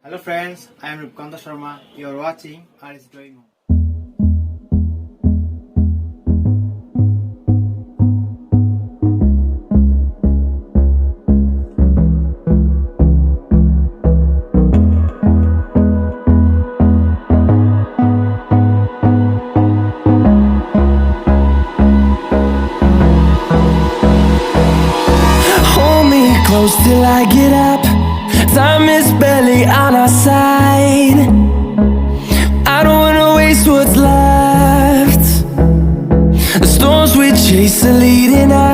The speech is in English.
Hello friends, I am Rupkanto Sharma. You are watching Art's Drawing Home. Hold me close till I get up. Time is barely on our side. I don't wanna waste what's left. The storms we chase are leading us.